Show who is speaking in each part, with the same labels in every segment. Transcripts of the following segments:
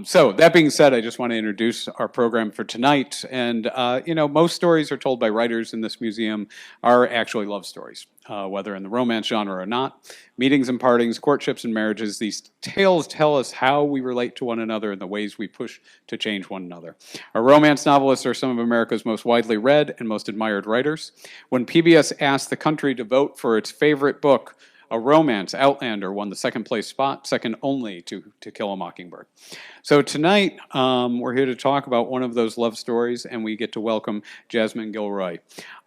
Speaker 1: So that being said, I just want to introduce our program for tonight. And, most stories are told by writers in this museum are actually love stories, whether in the romance genre or not. Meetings and partings, courtships and marriages, these tales tell us how we relate to one another and the ways we push to change one another. Our romance novelists are some of America's most widely read and most admired writers. When PBS asked the country to vote for its favorite book, a romance, Outlander won the second place spot, second only to Kill a Mockingbird. So tonight, we're here to talk about one of those love stories, and we get to welcome Jasmine Guillory,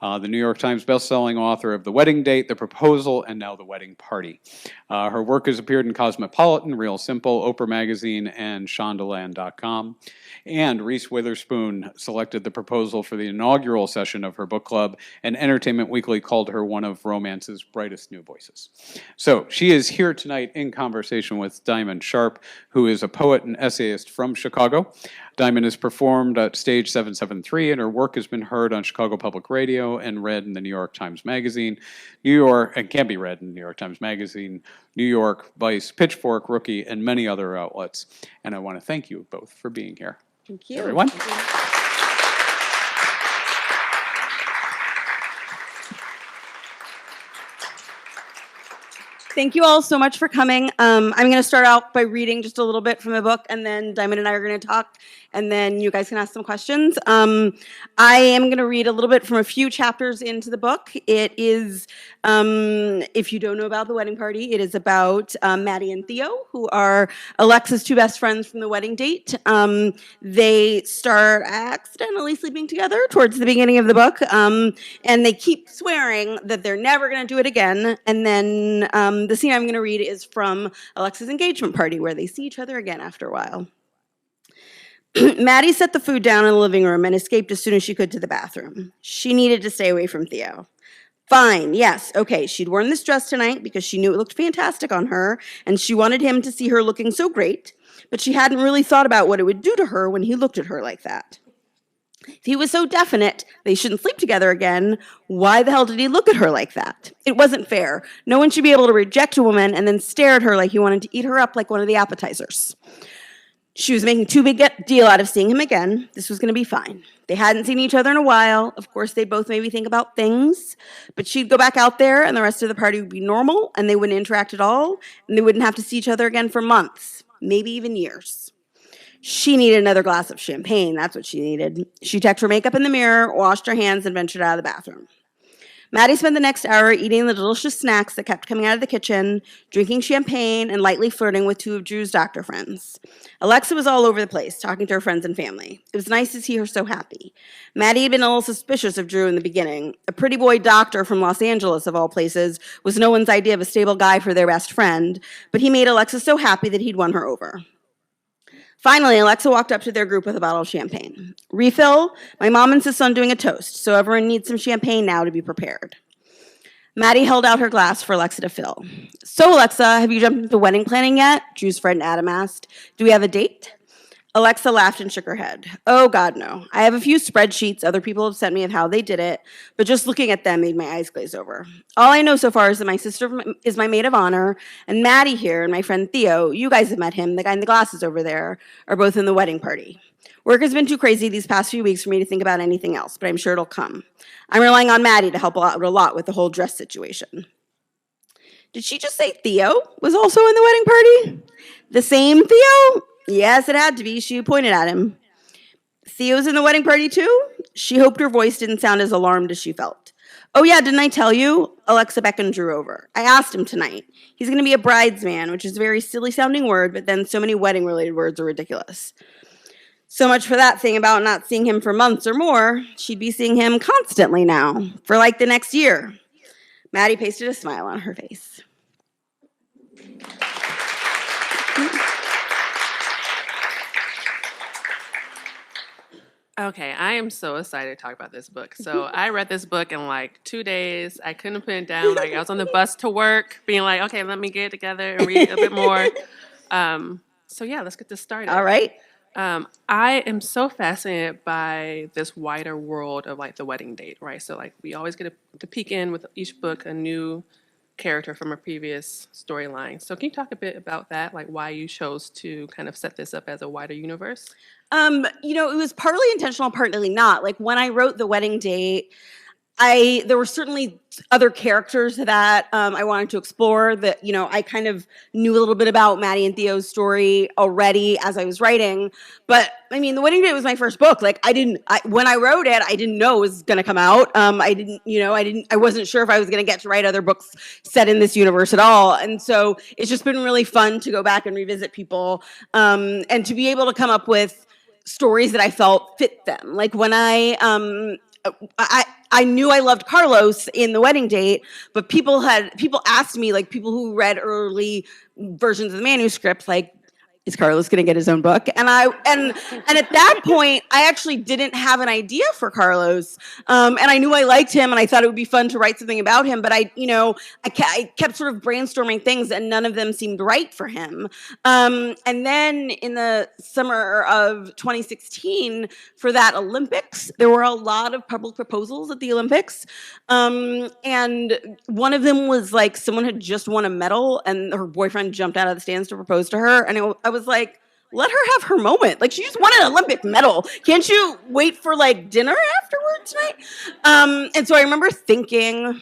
Speaker 1: the New York Times bestselling author of The Wedding Date, The Proposal, and now The Wedding Party. Her work has appeared in Cosmopolitan, Real Simple, Oprah Magazine, and Shondaland.com. And Reese Witherspoon selected The Proposal for the inaugural session of her book club, and Entertainment Weekly called her one of romance's brightest new voices. So she is here tonight in conversation with Diamond Sharp, who is a poet and essayist from Chicago. Diamond has performed at Stage 773, and her work has been heard on Chicago Public Radio and read in the New York Times Magazine, and can be read in the New York Times Magazine, New York, Vice, Pitchfork, Rookie, and many other outlets. And I want to thank you both for being here.
Speaker 2: Thank you.
Speaker 1: Everyone.
Speaker 2: Thank you. Thank you all so much for coming. I'm going to start out by reading just a little bit from the book, and then Diamond and I are going to talk, and then you guys can ask some questions. I am going to read a little bit from a few chapters into the book. It is, if you don't know about The Wedding Party, it is about Maddie and Theo, who are Alexa's two best friends from The Wedding Date. They start accidentally sleeping together towards the beginning of the book, and they keep swearing that they're never going to do it again, and then the scene I'm going to read is from Alexa's engagement party, where they see each other again after a while. Maddie set the food down in the living room and escaped as soon as she could to the bathroom. She needed to stay away from Theo. Fine, yes, okay, she'd worn this dress tonight because she knew it looked fantastic on her, and she wanted him to see her looking so great, but she hadn't really thought about what it would do to her when he looked at her like that. If he was so definite they shouldn't sleep together again, why the hell did he look at her like that? It wasn't fair. No one should be able to reject a woman and then stare at her like he wanted to eat her up like one of the appetizers. She was making too big a deal out of seeing him again. This was going to be fine. They hadn't seen each other in a while. Of course, they'd both maybe think about things, but she'd go back out there and the rest of the party would be normal and they wouldn't interact at all, and they wouldn't have to see each other again for months, maybe even years. She needed another glass of champagne. That's what she needed. She checked her makeup in the mirror, washed her hands, and ventured out of the bathroom. Maddie spent the next hour eating the delicious snacks that kept coming out of the kitchen, drinking champagne, and lightly flirting with two of Drew's doctor friends. Alexa was all over the place, talking to her friends and family. It was nice to see her so happy. Maddie had been a little suspicious of Drew in the beginning. A pretty boy doctor from Los Angeles, of all places, was no one's idea of a stable guy for their best friend, but he made Alexa so happy that he'd won her over. Finally, Alexa walked up to their group with a bottle of champagne. Refill? My mom insists on doing a toast, so everyone needs some champagne now to be prepared. Maddie held out her glass for Alexa to fill. So, Alexa, have you jumped into wedding planning yet? Drew's friend Adam asked. Do we have a date? Alexa laughed and shook her head. Oh, God, no. I have a few spreadsheets other people have sent me of how they did it, but just looking at them made my eyes glaze over. All I know so far is that my sister is my maid of honor, and Maddie here and my friend Theo, you guys have met him, the guy in the glasses over there, are both in the wedding party. Work has been too crazy these past few weeks for me to think about anything else, but I'm sure it'll come. I'm relying on Maddie to help out a lot with the whole dress situation. Did she just say Theo was also in the wedding party? The same Theo? Yes, it had to be. She pointed at him. Theo's in the wedding party too? She hoped her voice didn't sound as alarmed as she felt. Oh yeah, didn't I tell you? Alexa beckoned Drew over. I asked him tonight. He's going to be a bridesman, which is a very silly sounding word, but then so many wedding related words are ridiculous. So much for that thing about not seeing him for months or more. She'd be seeing him constantly now, for like the next year. Maddie pasted a smile on her face.
Speaker 3: Okay, I am so excited to talk about this book. So I read this book in like 2 days. I couldn't put it down. Like I was on the bus to work, being like, okay, let me get it together and read a bit more. So yeah, let's get this started.
Speaker 2: All right.
Speaker 3: I am so fascinated by this wider world of like The Wedding Date, right? So like we always get to peek in with each book a new character from a previous storyline. So can you talk a bit about that, like why you chose to kind of set this up as a wider universe?
Speaker 2: It was partly intentional, partly not. Like when I wrote The Wedding Date, there were certainly other characters that I wanted to explore that, I kind of knew a little bit about Maddie and Theo's story already as I was writing. But I mean, The Wedding Date was my first book. Like when I wrote it, I didn't know it was going to come out. I wasn't sure if I was going to get to write other books set in this universe at all. And so it's just been really fun to go back and revisit people and to be able to come up with stories that I felt fit them. Like when I knew I loved Carlos in The Wedding Date, but people asked me, like people who read early versions of the manuscript, like, is Carlos going to get his own book? And at that point, I actually didn't have an idea for Carlos, and I knew I liked him, and I thought it would be fun to write something about him. But I kept sort of brainstorming things, and none of them seemed right for him. And then in the summer of 2016, for that Olympics, there were a lot of public proposals at the Olympics, and one of them was like someone had just won a medal, and her boyfriend jumped out of the stands to propose to her, and I was like, let her have her moment. Like, she just won an Olympic medal. Can't you wait for like dinner afterward tonight? And so I remember thinking,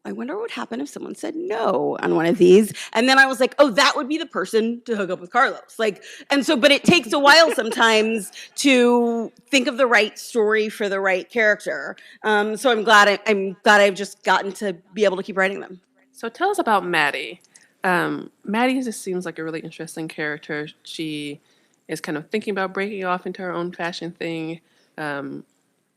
Speaker 2: I wonder what would happen if someone said no on one of these. And then I was like, oh, that would be the person to hook up with Carlos. Like, and so, but it takes a while sometimes to think of the right story for the right character. So I'm glad I've just gotten to be able to keep writing them.
Speaker 3: So tell us about Maddie. Maddie just seems like a really interesting character. She is kind of thinking about breaking off into her own fashion thing.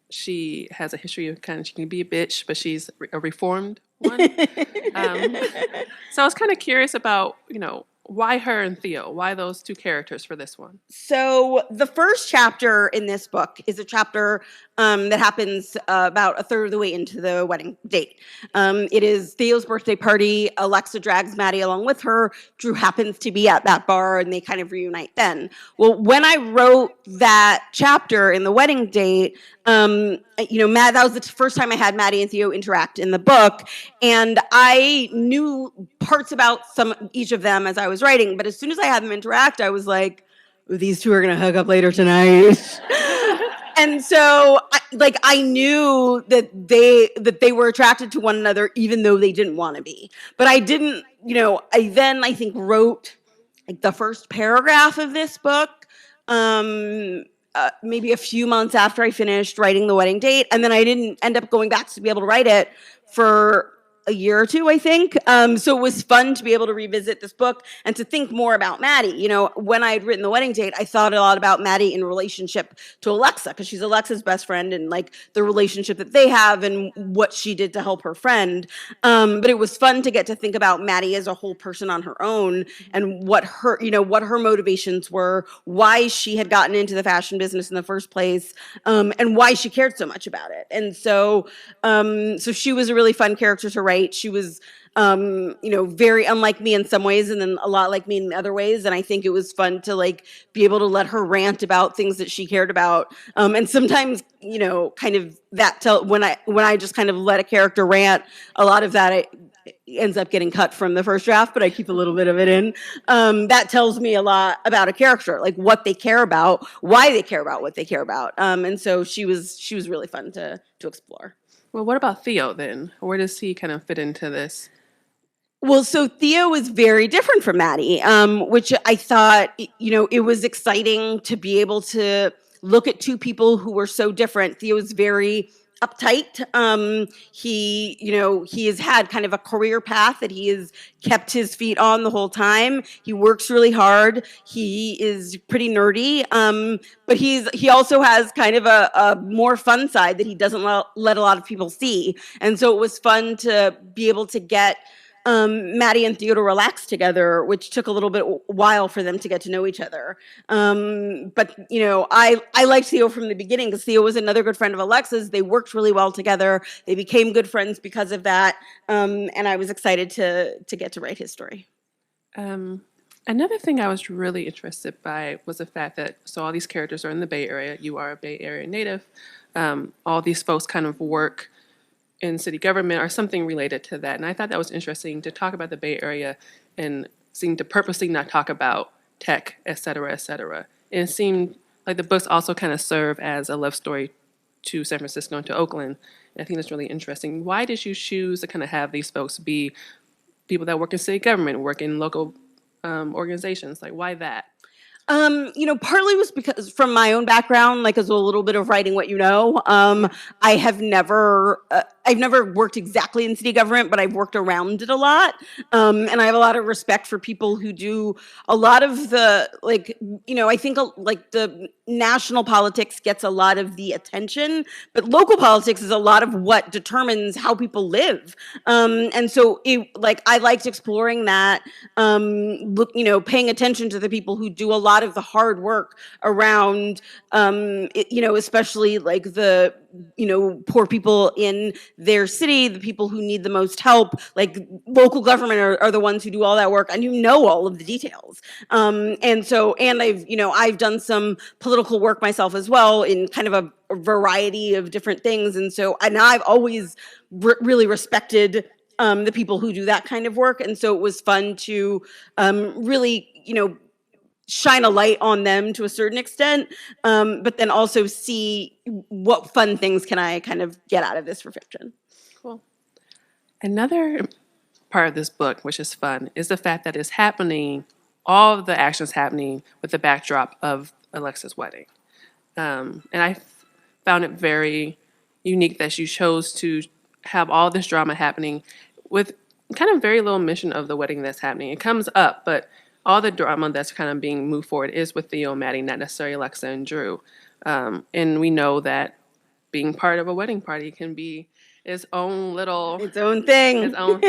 Speaker 3: She has a history of she can be a bitch, but she's a reformed one. So I was kind of curious about, why her and Theo? Why those two characters for this one?
Speaker 2: So the first chapter in this book is a chapter that happens about a third of the way into The Wedding Date. It is Theo's birthday party. Alexa drags Maddie along with her. Drew happens to be at that bar, and they kind of reunite then. Well, when I wrote that chapter in The Wedding Date, that was the first time I had Maddie and Theo interact in the book, and I knew parts about each of them as I was writing, but as soon as I had them interact, I was like, these two are going to hook up later tonight. And so I knew that they were attracted to one another even though they didn't want to be. But I didn't, I think wrote like the first paragraph of this book maybe a few months after I finished writing The Wedding Date, and then I didn't end up going back to be able to write it for a year or two, I think. So it was fun to be able to revisit this book and to think more about Maddie. When I had written The Wedding Date, I thought a lot about Maddie in relationship to Alexa, because she's Alexa's best friend, and like the relationship that they have and what she did to help her friend. But it was fun to get to think about Maddie as a whole person on her own, and what her motivations were, why she had gotten into the fashion business in the first place, and why she cared so much about it. And so she was a really fun character to write. She was, very unlike me in some ways, and then a lot like me in other ways. And I think it was fun to be able to let her rant about things that she cared about. And sometimes, kind of when I just kind of let a character rant, a lot of that ends up getting cut from the first draft, but I keep a little bit of it in. That tells me a lot about a character, like what they care about, why they care about what they care about. And so she was really fun to explore.
Speaker 3: Well, what about Theo then? Where does he kind of fit into this?
Speaker 2: Well, so Theo is very different from Maddie, which I thought, it was exciting to be able to look at two people who were so different. Theo is very uptight. He has had kind of a career path that he has kept his feet on the whole time. He works really hard. He is pretty nerdy. But he also has kind of a more fun side that he doesn't let a lot of people see. And so it was fun to be able to get Maddie and Theo to relax together, which took a little bit while for them to get to know each other. But I liked Theo from the beginning because Theo was another good friend of Alexa's. They worked really well together. They became good friends because of that. And I was excited to get to write his story.
Speaker 3: Another thing I was really interested by was the fact that all these characters are in the Bay Area. You are a Bay Area native. All these folks kind of work in city government or something related to that. And I thought that was interesting to talk about the Bay Area and seem to purposely not talk about tech, et cetera, et cetera. And it seemed like the books also kind of serve as a love story to San Francisco and to Oakland. And I think that's really interesting. Why did you choose to kind of have these folks be people that work in city government, work in local organizations? Like, why that?
Speaker 2: Partly was because from my own background, like as a little bit of writing what you know, I've never worked exactly in city government, but I've worked around it a lot. And I have a lot of respect for people who do a lot of the, I think like the national politics gets a lot of the attention, but local politics is a lot of what determines how people live. And so I liked exploring that, paying attention to the people who do a lot of the hard work around, especially like the, poor people in their city, the people who need the most help, like local government are the ones who do all that work and you know all of the details. And I've done some political work myself as well in kind of a variety of different things. And so I've always really respected the people who do that kind of work. And so it was fun to really, shine a light on them to a certain extent, but then also see what fun things can I kind of get out of this for fiction.
Speaker 3: Cool. Another part of this book, which is fun, is the fact that it's happening, all of the actions happening with the backdrop of Alexa's wedding. And I found it very unique that you chose to have all this drama happening with kind of very little mention of the wedding that's happening. It comes up, but all the drama that's kind of being moved forward is with Theo and Maddie, not necessarily Alexa and Drew. And we know that being part of a wedding party can be its own
Speaker 2: thing.
Speaker 3: Its own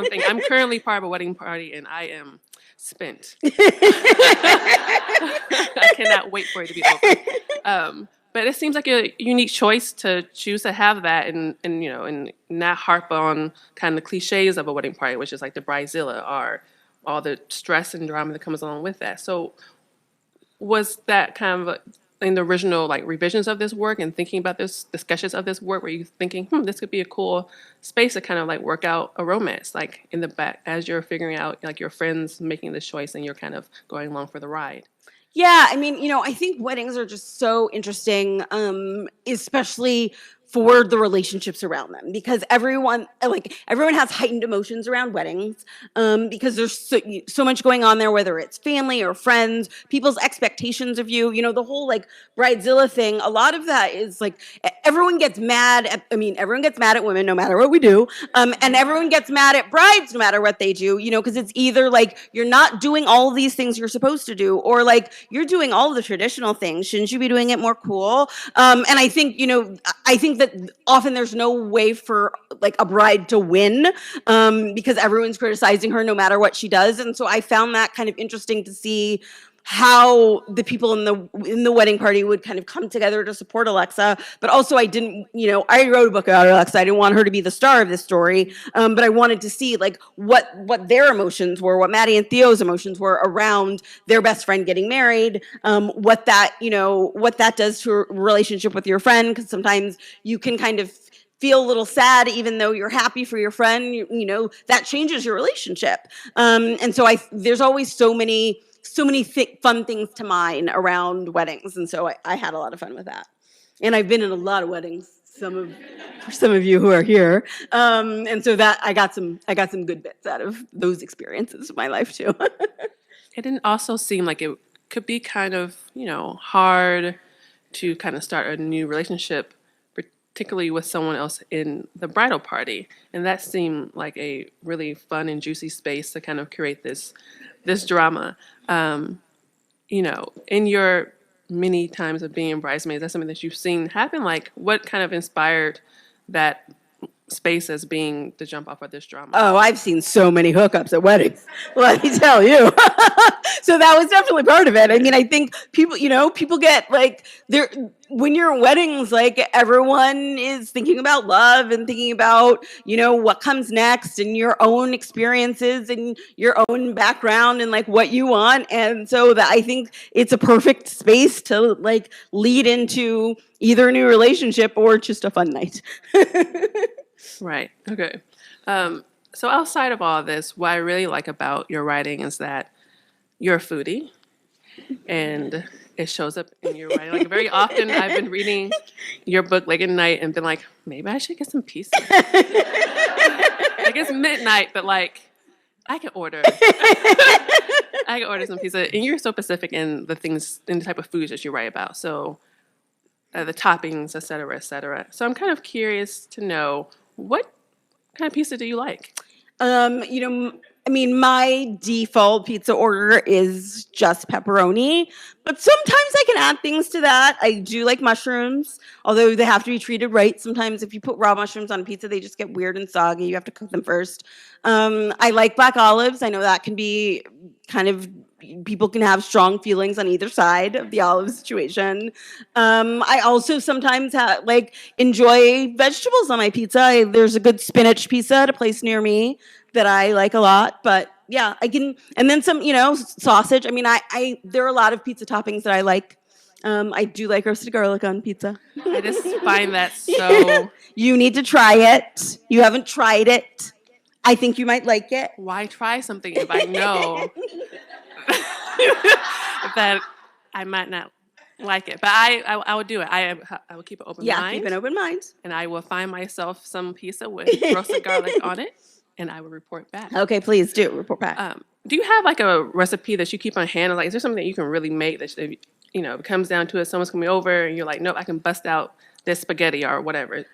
Speaker 3: thing. I'm currently part of a wedding party and I am spent. I cannot wait for it to be over. But it seems like a unique choice to choose to have that and not harp on kind of the cliches of a wedding party, which is like the bridezilla or all the stress and drama that comes along with that. So was that kind of in the original like revisions of this work and thinking about this discussions of this work, were you thinking, this could be a cool space to kind of like work out a romance, like in the back as you're figuring out like your friends making this choice and you're kind of going along for the ride?
Speaker 2: Yeah, I mean, I think weddings are just so interesting, especially for the relationships around them, because everyone has heightened emotions around weddings, because there's so much going on there, whether it's family or friends, people's expectations of you, the whole like bridezilla thing. A lot of that is like everyone gets mad at women no matter what we do, and everyone gets mad at brides no matter what they do, because it's either like you're not doing all of these things you're supposed to do, or like you're doing all of the traditional things. Shouldn't you be doing it more cool? And I think that often there's no way for like a bride to win, because everyone's criticizing her no matter what she does. And so I found that kind of interesting to see how the people in the wedding party would kind of come together to support Alexa. But also I wrote a book about Alexa. I didn't want her to be the star of this story, but I wanted to see like what their emotions were, what Maddie and Theo's emotions were around their best friend getting married, what that does to a relationship with your friend, because sometimes you can kind of feel a little sad even though you're happy for your friend, that changes your relationship. And so there's always so many fun things to mine around weddings, and so I had a lot of fun with that. And I've been in a lot of weddings. For some of you who are here, and so that I got some good bits out of those experiences of my life too.
Speaker 3: It didn't also seem like it could be kind of hard to kind of start a new relationship, particularly with someone else in the bridal party, and that seemed like a really fun and juicy space to kind of create this drama. In your many times of being bridesmaids, that's something that you've seen happen. Like, what kind of inspired that space as being the jump off of this drama?
Speaker 2: Oh, I've seen so many hookups at weddings. Let me tell you. So that was definitely part of it. I mean, I think people get like when you're at weddings, like everyone is thinking about love and thinking about, what comes next and your own experiences and your own background and like what you want. And so that I think it's a perfect space to like lead into either a new relationship or just a fun night.
Speaker 3: Right. Okay. So outside of all this, what I really like about your writing is that you're a foodie, and it shows up in your writing. Like very often, I've been reading your book late at night and been like, maybe I should get some pizza. Like it's midnight, but like I can order. I can order some pizza, and you're so specific in the things, in the type of foods that you write about. So the toppings, et cetera, et cetera. So I'm kind of curious to know, what kind of pizza do you like?
Speaker 2: I mean, my default pizza order is just pepperoni, but sometimes I can add things to that. I do like mushrooms, although they have to be treated right. Sometimes if you put raw mushrooms on pizza, they just get weird and soggy. You have to cook them first. I like black olives. I know that can be kind of, people can have strong feelings on either side of the olive situation. I also sometimes enjoy vegetables on my pizza. There's a good spinach pizza at a place near me that I like a lot, but yeah, I can, and then some, sausage. I mean, there are a lot of pizza toppings that I like. I do like roasted garlic on pizza.
Speaker 3: I just find that so...
Speaker 2: You need to try it. You haven't tried it. I think you might like it.
Speaker 3: Why try something if I know that I might not like it? But I will do it. I will keep an open mind.
Speaker 2: Yeah, keep an open mind.
Speaker 3: And I will find myself some pizza with roasted garlic on it, and I will report back.
Speaker 2: Okay, please do report back.
Speaker 3: Do you have like a recipe that you keep on hand? Like, is there something that you can really make that, if it comes down to it, someone's coming over and you're like, nope, I can bust out this spaghetti or whatever?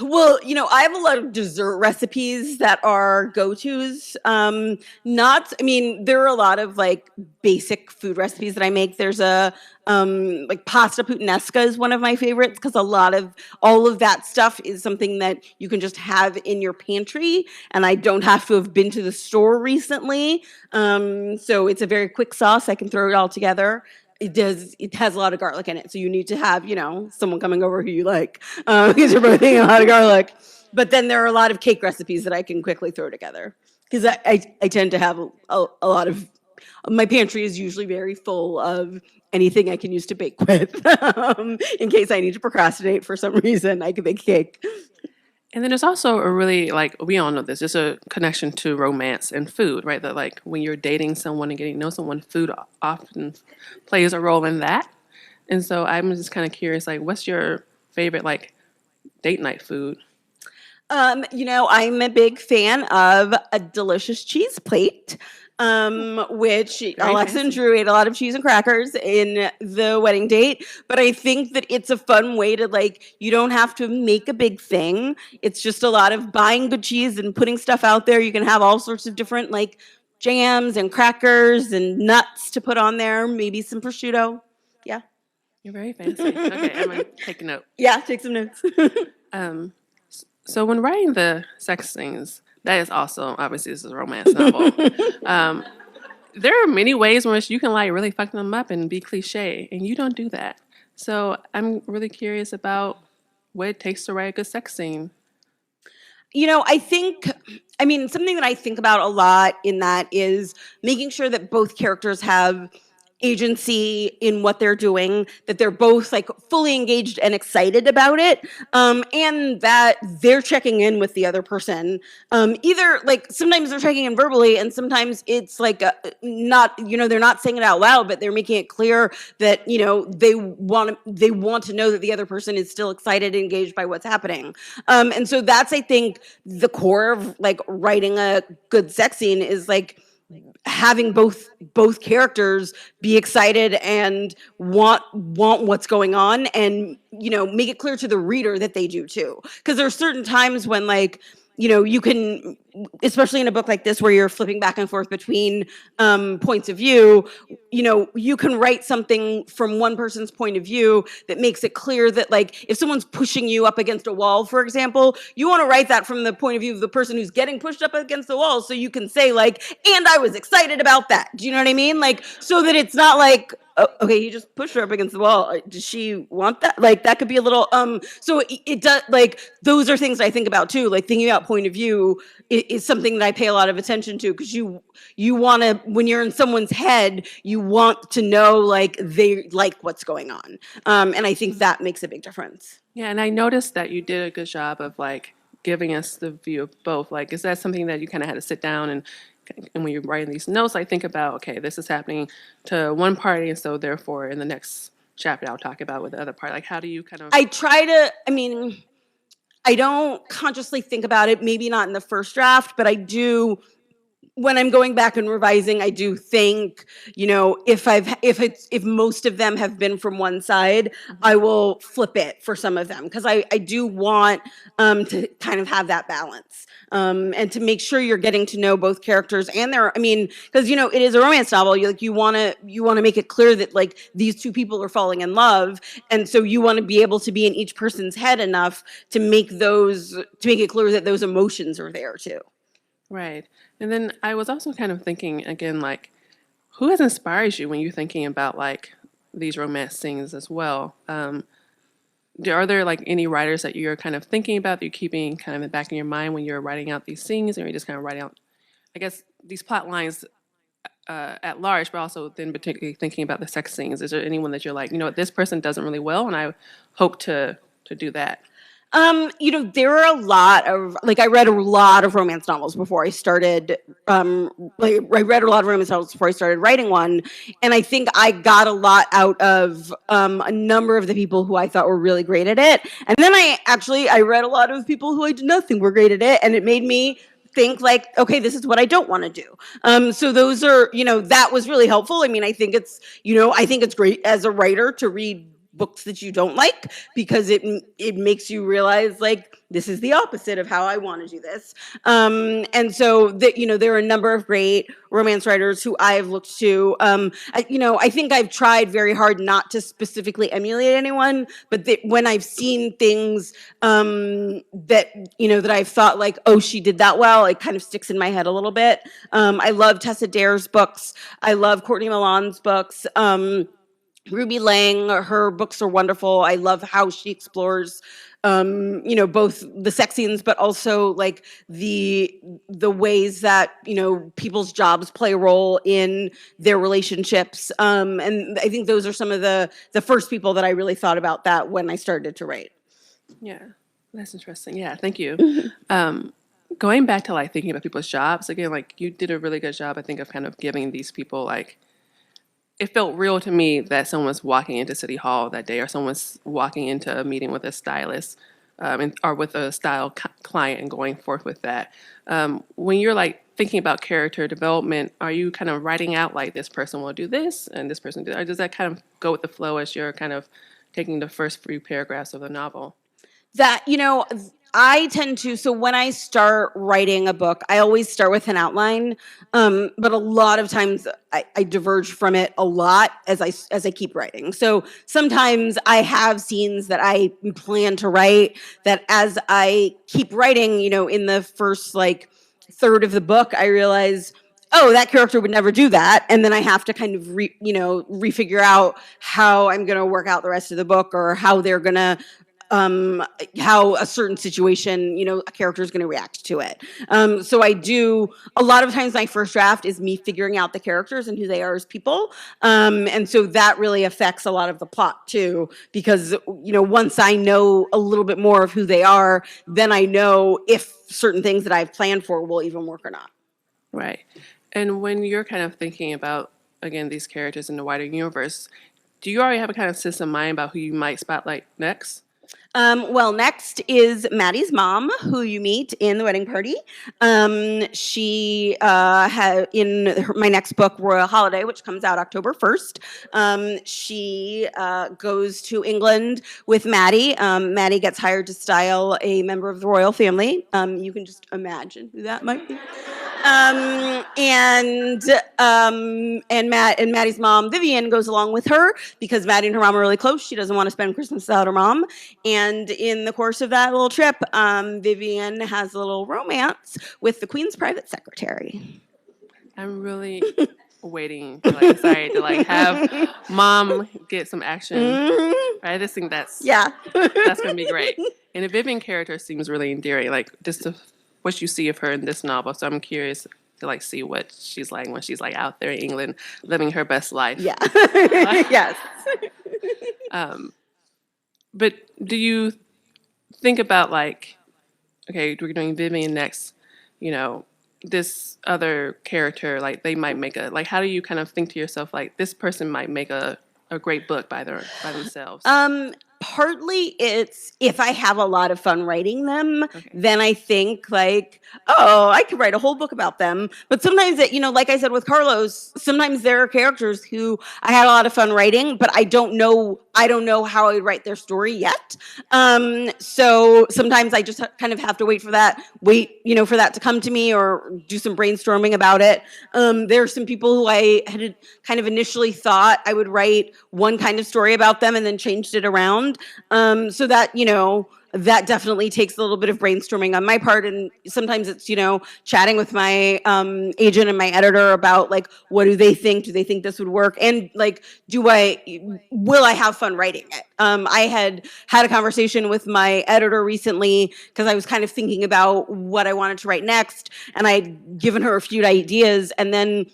Speaker 2: Well, I have a lot of dessert recipes that are go-tos. There are a lot of like basic food recipes that I make. There's a like pasta puttanesca is one of my favorites, because all of that stuff is something that you can just have in your pantry, and I don't have to have been to the store recently. So it's a very quick sauce. I can throw it all together. It has a lot of garlic in it, so you need to have, someone coming over who you like, because you're both eating a lot of garlic. But then there are a lot of cake recipes that I can quickly throw together, because I tend to have a lot of, my pantry is usually very full of anything I can use to bake with. In case I need to procrastinate for some reason, I can bake cake.
Speaker 3: And then there's also a really, we all know this, there's a connection to romance and food, right? That like when you're dating someone and getting to know someone, food often plays a role in that. And so I'm just kind of curious, what's your favorite date night food?
Speaker 2: I'm a big fan of a delicious cheese plate. Which Alexa and Drew ate a lot of cheese and crackers in the wedding date. But I think that it's a fun way to you don't have to make a big thing. It's just a lot of buying good cheese and putting stuff out there. You can have all sorts of different jams and crackers and nuts to put on there. Maybe some prosciutto. Yeah.
Speaker 3: You're very fancy. Okay, I'm going to take a note.
Speaker 2: Yeah, take some notes.
Speaker 3: So when writing the sex scenes, that is also, obviously, this is a romance novel. There are many ways in which you can really fuck them up and be cliche, and you don't do that. So I'm really curious about what it takes to write a good sex scene.
Speaker 2: Something that I think about a lot in that is making sure that both characters have agency in what they're doing, that they're both fully engaged and excited about it, and that they're checking in with the other person. Either sometimes they're checking in verbally, and sometimes it's not, they're not saying it out loud, but they're making it clear that they want to know that the other person is still excited and engaged by what's happening. And so that's, I think, the core of writing a good sex scene is having both characters be excited and want what's going on, and make it clear to the reader that they do too. Because there are certain times when you can, especially in a book like this where you're flipping back and forth between points of view, you can write something from one person's point of view that makes it clear that if someone's pushing you up against a wall, for example, you want to write that from the point of view of the person who's getting pushed up against the wall, so you can say and I was excited about that. Do you know what I mean? So that it's not okay, he just pushed her up against the wall. Does she want that? That could be a little, so it does, those are things I think about too. Thinking about point of view is something that I pay a lot of attention to, because you want to, when you're in someone's head, you want to know, they like what's going on. And I think that makes a big difference.
Speaker 3: Yeah, and I noticed that you did a good job of, giving us the view of both. Like, is that something that you kind of had to sit down and when you're writing these notes, like think about, okay, this is happening to one party, and so therefore in the next chapter I'll talk about with the other part. Like, how do you kind of?
Speaker 2: I don't consciously think about it, maybe not in the first draft, but I do when I'm going back and revising, I do think, if most of them have been from one side, I will flip it for some of them because I do want to kind of have that balance and to make sure you're getting to know both characters and because it is a romance novel. You want to make it clear that like these two people are falling in love, and so you want to be able to be in each person's head enough to make it clear that those emotions are there too.
Speaker 3: Right. And then I was also kind of thinking again, like, who has inspired you when you're thinking about like these romance scenes as well? Are there like any writers that you're kind of thinking about that you're keeping kind of in the back of your mind when you're writing out these scenes, and you're just kind of writing out, I guess, these plot lines at large, but also then particularly thinking about the sex scenes? Is there anyone that you're like, this person doesn't really well, and I hope to do that?
Speaker 2: There are a lot of, I read a lot of romance novels before I started, I read a lot of romance novels before I started writing one, and I think I got a lot out of a number of the people who I thought were really great at it, and then I read a lot of people who I did not think were great at it, and it made me think like, okay, this is what I don't want to do. So those are, that was really helpful. I think it's great as a writer to read books that you don't like because it makes you realize like this is the opposite of how I want to do this. And so there are a number of great romance writers who I've looked to. I think I've tried very hard not to specifically emulate anyone, but when I've seen things that I've thought like, oh, she did that well, it kind of sticks in my head a little bit. I love Tessa Dare's books. I love Courtney Milan's books. Ruby Lang, her books are wonderful. I love how she explores, both the sex scenes, but also like the ways that, people's jobs play a role in their relationships. And I think those are some of the first people that I really thought about that when I started to write.
Speaker 3: Yeah, that's interesting. Yeah, thank you. Going back to like thinking about people's jobs, again, like you did a really good job, I think, of kind of giving these people like, it felt real to me that someone's walking into City Hall that day, or someone's walking into a meeting with a stylist or with a style client and going forth with that. When you're like thinking about character development, are you kind of writing out like this person will do this and this person do that? Or does that kind of go with the flow as you're kind of taking the first few paragraphs of the novel?
Speaker 2: I tend to, so when I start writing a book, I always start with an outline, but a lot of times I diverge from it a lot as I keep writing. So sometimes I have scenes that I plan to write that as I keep writing, in the first like third of the book, I realize, oh, that character would never do that. And then I have to kind of refigure out how I'm going to work out the rest of the book, or how they're going to how a certain situation, a character is going to react to it. So I do, a lot of times my first draft is me figuring out the characters and who they are as people. And so that really affects a lot of the plot too, because, once I know a little bit more of who they are, then I know if certain things that I've planned for will even work or not.
Speaker 3: Right. And when you're kind of thinking about, again, these characters in the wider universe, do you already have a kind of sense of mind about who you might spotlight next?
Speaker 2: Well, next is Maddie's mom, who you meet in the wedding party. She in my next book, Royal Holiday, which comes out October 1st, she goes to England with Maddie. Maddie gets hired to style a member of the royal family. You can just imagine who that might be. And Maddie's mom, Vivian, goes along with her because Maddie and her mom are really close. She doesn't want to spend Christmas without her mom. And in the course of that little trip, Vivian has a little romance with the Queen's private secretary.
Speaker 3: I'm really waiting to decide to have mom get some action. Mm-hmm. I just think that's gonna be great. And the Vivian character seems really endearing, like just what you see of her in this novel. So I'm curious to see what she's like when she's out there in England living her best life.
Speaker 2: Yeah. Yes.
Speaker 3: But do you think about okay, we're doing Vivian next, you know, this other character, like they might make a, like, how do you kind of think to yourself, like, this person might make a great book by themselves?
Speaker 2: Partly it's if I have a lot of fun writing them,
Speaker 3: Okay.
Speaker 2: then I think like, oh, I could write a whole book about them. But sometimes it, like I said with Carlos, sometimes there are characters who I had a lot of fun writing, but I don't know how I would write their story yet. So sometimes I just kind of have to wait for that to come to me or do some brainstorming about it. There are some people who I had kind of initially thought I would write one kind of story about them and then changed it around. So that, that definitely takes a little bit of brainstorming on my part. And sometimes it's, chatting with my agent and my editor about like, what do they think? Do they think this would work? And like, will I have fun writing it? I had a conversation with my editor recently because I was kind of thinking about what I wanted to write next. And I'd given her a few ideas, and then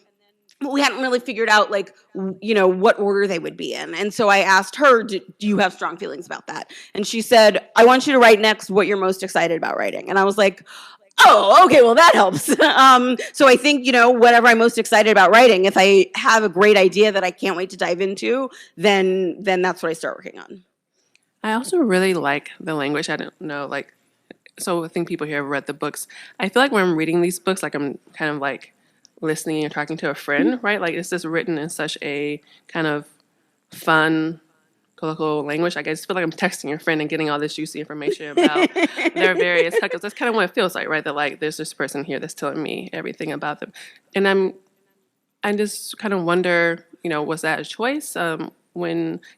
Speaker 2: we hadn't really figured out like, what order they would be in. And so I asked her, do you have strong feelings about that? And she said, I want you to write next what you're most excited about writing. And I was like, oh, okay, well that helps. So I think, whatever I'm most excited about writing, if I have a great idea that I can't wait to dive into, then that's what I start working on.
Speaker 3: I also really like the language. I don't know, like, so I think people here have read the books. I feel like when I'm reading these books, like I'm kind of like listening and talking to a friend, right? Like it's just written in such a kind of fun, colloquial language. Like I just feel like I'm texting a friend and getting all this juicy information about their various hookups. That's kind of what it feels like, right? That like there's this person here that's telling me everything about them. And I just kind of wonder, was that a choice? Because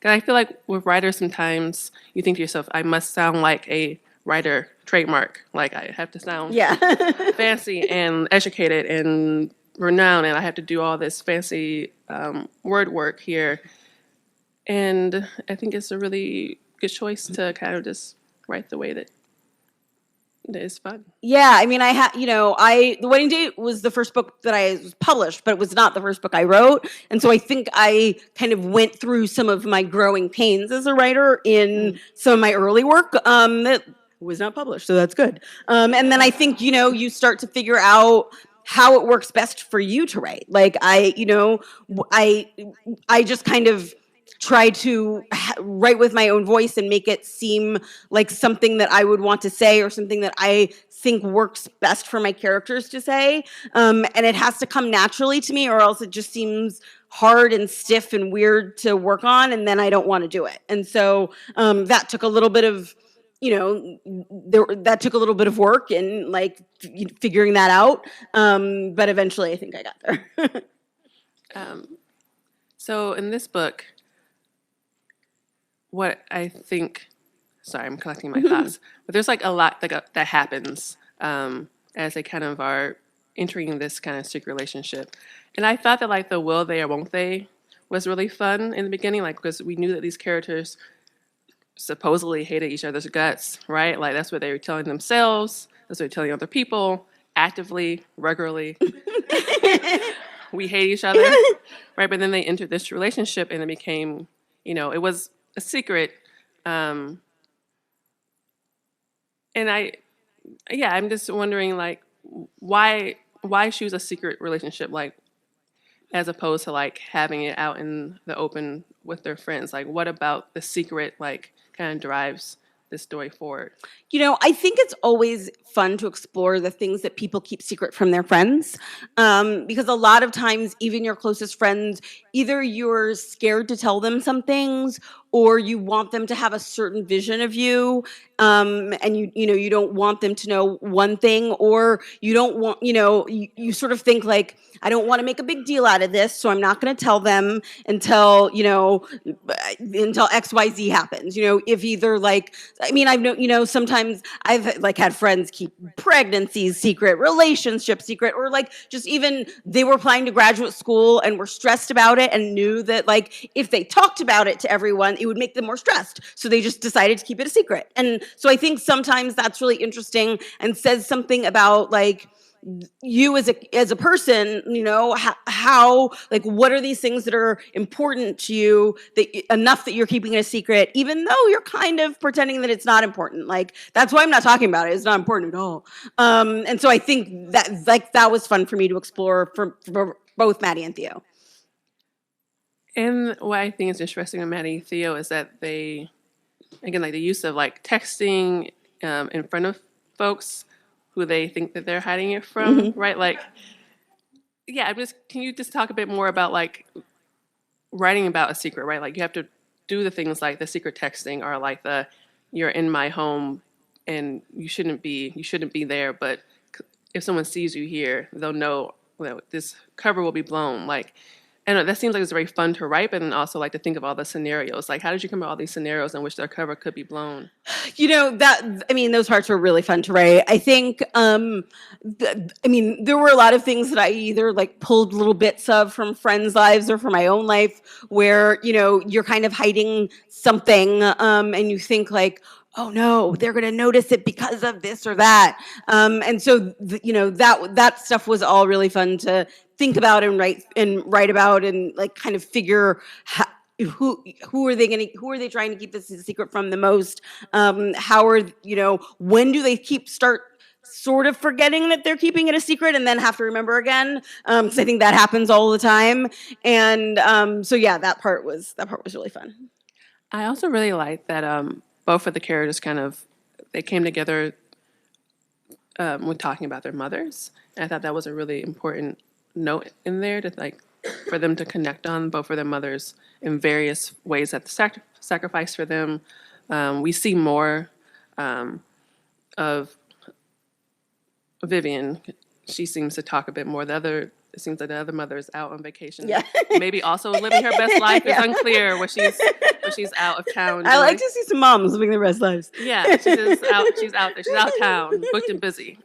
Speaker 3: I feel like with writers, sometimes you think to yourself, I must sound like a writer trademark. Like I have to sound fancy and educated and renowned, and I have to do all this fancy word work here. And I think it's a really good choice to kind of just write the way that is fun.
Speaker 2: Yeah, I mean, The Wedding Date was the first book that I was published, but it was not the first book I wrote. And so I think I kind of went through some of my growing pains as a writer in some of my early work that was not published, so that's good. And then I think, you start to figure out how it works best for you to write. Like I just kind of try to write with my own voice and make it seem like something that I would want to say or something that I think works best for my characters to say. And it has to come naturally to me, or else it just seems hard and stiff and weird to work on, and then I don't want to do it. And so that took a little bit of that took a little bit of work and like figuring that out. But eventually I think I got there.
Speaker 3: So in this book, what I think, sorry, I'm collecting my thoughts, but there's like a lot that happens as they kind of are entering this kind of secret relationship. And I thought that like the will they or won't they was really fun in the beginning, like because we knew that these characters supposedly hated each other's guts, right? Like that's what they were telling themselves, that's what they were telling other people, actively, regularly. We hate each other, right? But then they entered this relationship and it became, it was a secret. And I'm just wondering like why choose a secret relationship, like as opposed to like having it out in the open with their friends? Like what about the secret like kind of drives this story forward?
Speaker 2: I think it's always fun to explore the things that people keep secret from their friends, because a lot of times even your closest friends, either you're scared to tell them some things or you want them to have a certain vision of you, and you don't want them to know one thing, or you don't want, you sort of think like, I don't want to make a big deal out of this, so I'm not going to tell them until XYZ happens. If either like, I mean, I've known, sometimes I've like had friends keep pregnancies secret, relationships secret, or like just even they were applying to graduate school and were stressed about it and knew that like if they talked about it to everyone, it would make them more stressed. So they just decided to keep it a secret. And so I think sometimes that's really interesting and says something about like, you as a person, how like what are these things that are important to you that enough that you're keeping it a secret, even though you're kind of pretending that it's not important. Like that's why I'm not talking about it. It's not important at all. And so I think that that was fun for me to explore for both Maddie and Theo.
Speaker 3: And what I think is interesting with Maddie and Theo is that they, again, like the use of like texting in front of folks who they think that they're hiding it from, right? Like, yeah, can you just talk a bit more about like writing about a secret, right? Like you have to do the things like the secret texting or like you're in my home and you shouldn't be there, but if someone sees you here, they'll know that this cover will be blown. Like, and that seems like it's very fun to write, but then also like to think of all the scenarios. Like, how did you come up with all these scenarios in which their cover could be blown?
Speaker 2: Those parts were really fun to write. I think, there were a lot of things that I either like pulled little bits of from friends' lives or from my own life where, you're kind of hiding something and you think like, oh no, they're going to notice it because of this or that. And so, that stuff was all really fun to think about and write about and like kind of figure who are they trying to keep this a secret from the most? When do they start sort of forgetting that they're keeping it a secret and then have to remember again? Because I think that happens all the time. And that part was really fun.
Speaker 3: I also really liked that both of the characters they came together when talking about their mothers. And I thought that was a really important note in there to like for them to connect on both of their mothers in various ways that sacrifice for them. We see more of Vivian. She seems to talk a bit more. It seems like the other mother is out on vacation.
Speaker 2: Yeah.
Speaker 3: Maybe also living her best life. It's unclear what she's out of town.
Speaker 2: I like to see some moms living their best lives.
Speaker 3: Yeah, she's out there. She's out of town, booked and busy.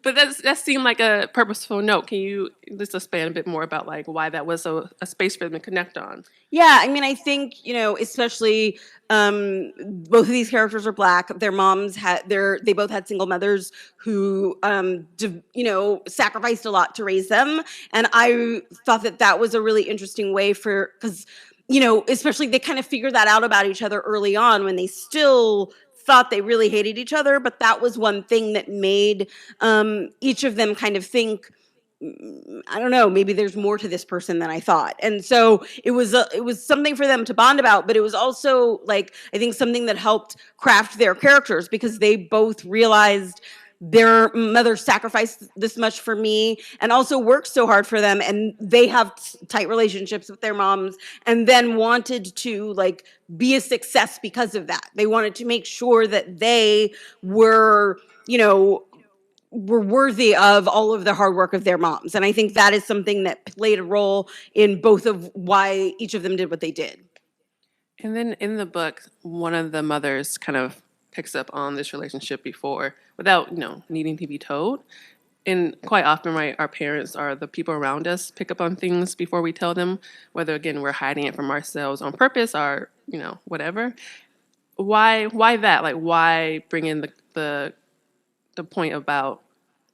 Speaker 3: But that seemed like a purposeful note. Can you just expand a bit more about like why that was a space for them to connect on?
Speaker 2: Yeah, I think, especially both of these characters are Black. Their moms they both had single mothers who, sacrificed a lot to raise them. And I thought that was a really interesting way because, especially they kind of figured that out about each other early on when they still thought they really hated each other, but that was one thing that made each of them kind of think, I don't know, maybe there's more to this person than I thought. And so it was something for them to bond about, but it was also like, I think something that helped craft their characters because they both realized their mother sacrificed this much for me and also worked so hard for them, and they have tight relationships with their moms and then wanted to like be a success because of that. They wanted to make sure that they were worthy of all of the hard work of their moms. And I think that is something that played a role in both of why each of them did what they did.
Speaker 3: And then in the book, one of the mothers kind of picks up on this relationship before without, needing to be told. And quite often, right, our parents are the people around us pick up on things before we tell them, whether, again, we're hiding it from ourselves on purpose or, whatever. Why that? Like, why bring in the point about,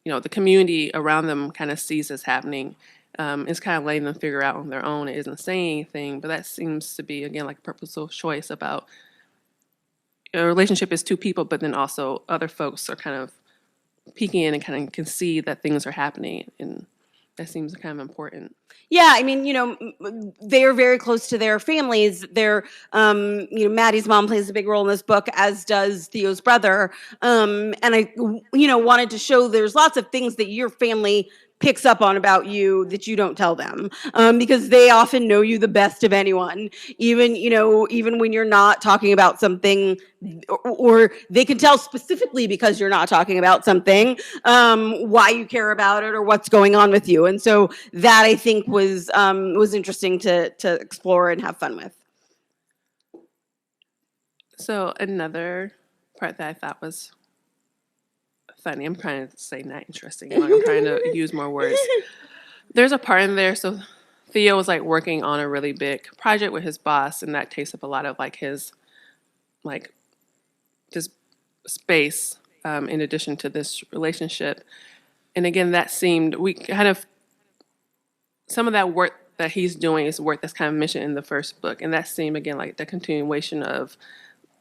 Speaker 3: the community around them kind of sees this happening. It's kind of letting them figure out on their own. It isn't saying anything, but that seems to be, again, like a purposeful choice about a relationship is two people, but then also other folks are kind of peeking in and kind of can see that things are happening. And that seems kind of important.
Speaker 2: Yeah, they are very close to their families. They're, Maddie's mom plays a big role in this book, as does Theo's brother. And I, wanted to show there's lots of things that your family picks up on about you that you don't tell them, because they often know you the best of anyone, even when you're not talking about something, or they can tell specifically because you're not talking about something, why you care about it or what's going on with you. And so that I think was interesting to explore and have fun with.
Speaker 3: So another part that I thought was funny, I'm trying to say not interesting, I'm trying to use more words. There's a part in there, so Theo was like working on a really big project with his boss, and that takes up a lot of like his like just space in addition to this relationship. And again, that seemed, we kind of, some of that work that he's doing is work that's kind of mentioned in the first book. And that seemed, again, like the continuation of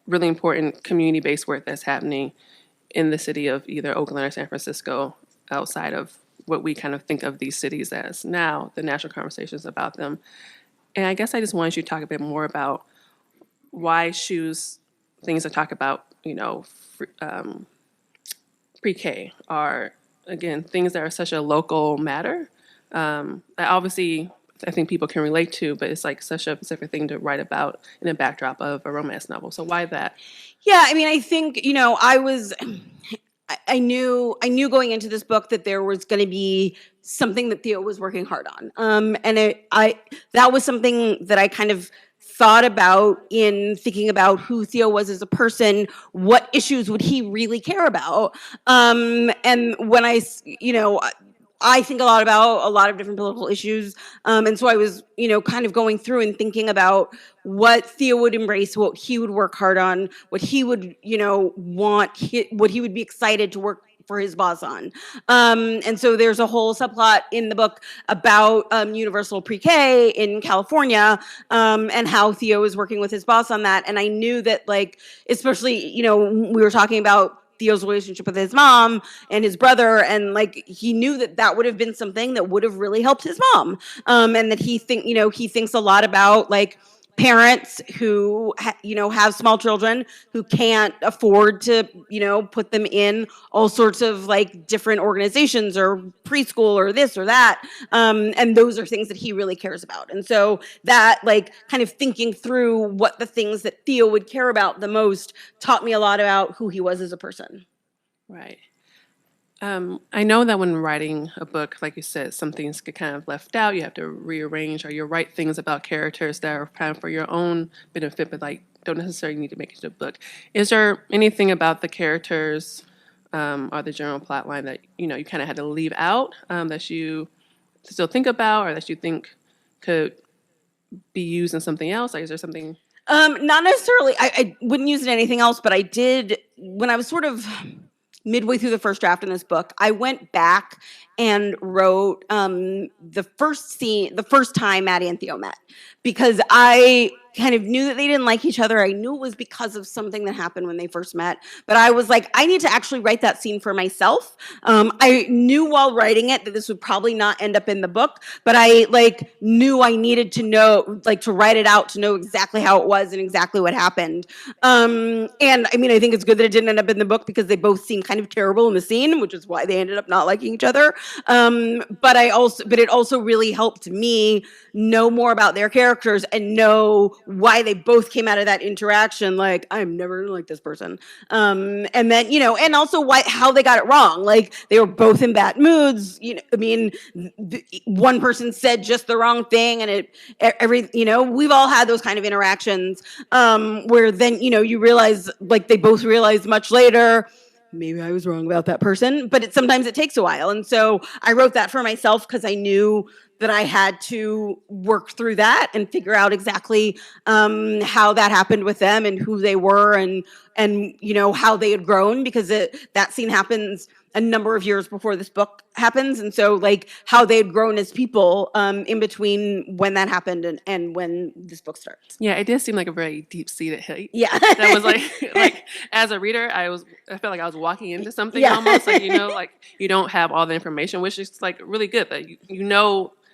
Speaker 3: really important community-based work that's happening in the city of either Oakland or San Francisco, outside of what we kind of think of these cities as now, the national conversations about them. And I guess I just wanted you to talk a bit more about why choose things to talk about, PreK are, again, things that are such a local matter. That obviously I think people can relate to, but it's like such a specific thing to write about in a backdrop of a romance novel. So why that?
Speaker 2: Yeah, I mean, I think, I knew going into this book that there was going to be something that Theo was working hard on. And that was something that I kind of thought about in thinking about who Theo was as a person, what issues would he really care about? And when I think a lot about a lot of different political issues. And so I was, kind of going through and thinking about what Theo would embrace, what he would work hard on, what he would, want, what he would be excited to work for his boss on. And so there's a whole subplot in the book about universal pre-K in California, and how Theo is working with his boss on that. And I knew that, like, especially, we were talking about Theo's relationship with his mom and his brother, and like he knew that would have been something that would have really helped his mom, and that he thinks a lot about like parents who have small children who can't afford to put them in all sorts of like different organizations or preschool or this or that, and those are things that he really cares about. And so that, like, kind of thinking through what the things that Theo would care about the most taught me a lot about who he was as a person.
Speaker 3: Right. I know that when writing a book, like you said, some things get kind of left out. You have to rearrange, or you write things about characters that are kind of for your own benefit, but like don't necessarily need to make it into a book. Is there anything about the characters or the general plot line that you kind of had to leave out, that you still think about, or that you think could be used in something else? Like, is there something?
Speaker 2: Not necessarily. I wouldn't use it in anything else, but I did when I was sort of midway through the first draft in this book. I went back and wrote the first time Maddie and Theo met, because I kind of knew that they didn't like each other. I knew it was because of something that happened when they first met, but I was like, I need to actually write that scene for myself. I knew while writing it that this would probably not end up in the book, but I knew I needed to know, to write it out, to know exactly how it was and exactly what happened. And I mean, I think it's good that it didn't end up in the book, because they both seem kind of terrible in the scene, which is why they ended up not liking each other. But it also really helped me know more about their characters and know why they both came out of that interaction like, I'm never gonna like this person. And then, and also how they got it wrong. Like, they were both in bad moods. I mean, one person said just the wrong thing, and we've all had those kind of interactions, where then, you realize, like, they both realize much later, maybe I was wrong about that person, but sometimes it takes a while. And so I wrote that for myself because I knew that I had to work through that and figure out exactly how that happened with them and who they were, and how they had grown, because that scene happens a number of years before this book happens. And so, like, how they had grown as people in between when that happened and when this book starts.
Speaker 3: Yeah, it did seem like a very deep-seated hate.
Speaker 2: Yeah.
Speaker 3: That was like as a reader, I felt like I was walking into something, almost, like, you don't have all the information, which is like really good, that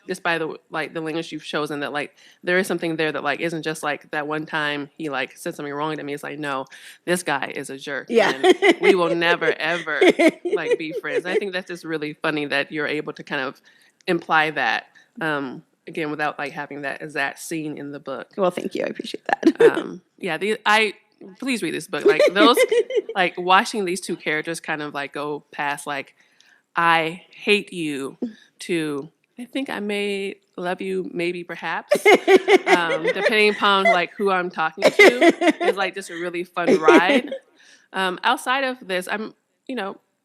Speaker 3: just by the language you've chosen, that like there is something there that like isn't just like that one time he like said something wrong to me. It's like, no, this guy is a jerk.
Speaker 2: Yeah.
Speaker 3: And we will never ever like be friends. And I think that's just really funny that you're able to kind of imply that, again, without like having that exact scene in the book.
Speaker 2: Well, thank you. I appreciate that.
Speaker 3: Please read this book. Like those, like watching these two characters kind of like go past like, I hate you, to I think I may love you, maybe, perhaps, depending upon like who I'm talking to. It's like just a really fun ride. Outside of this, do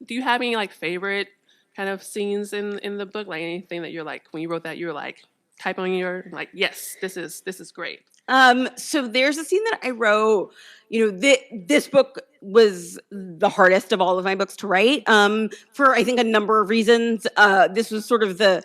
Speaker 3: you have any like favorite kind of scenes in the book? Like anything that you're like, when you wrote that, you were like typing on your like, yes, this is great.
Speaker 2: So there's a scene that I wrote. This book was the hardest of all of my books to write, for I think a number of reasons. This was sort of the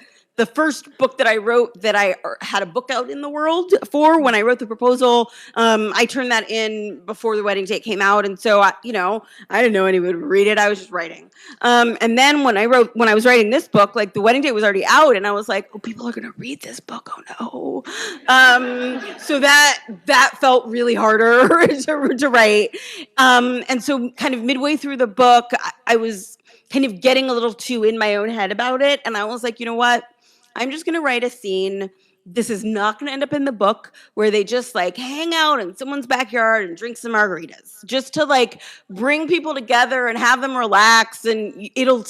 Speaker 2: first book that I wrote that I had a book out in the world for when I wrote the proposal. I turned that in before the wedding date came out, and so I didn't know anyone would read it. I was just writing, and then when I was writing this book, like the wedding date was already out, and I was like, oh, people are gonna read this book. Oh no! So that felt really harder to write, and so kind of midway through the book, I was kind of getting a little too in my own head about it, and I was like, you know what? I'm just going to write a scene. This is not going to end up in the book where they just like hang out in someone's backyard and drink some margaritas, just to like bring people together and have them relax. And it'll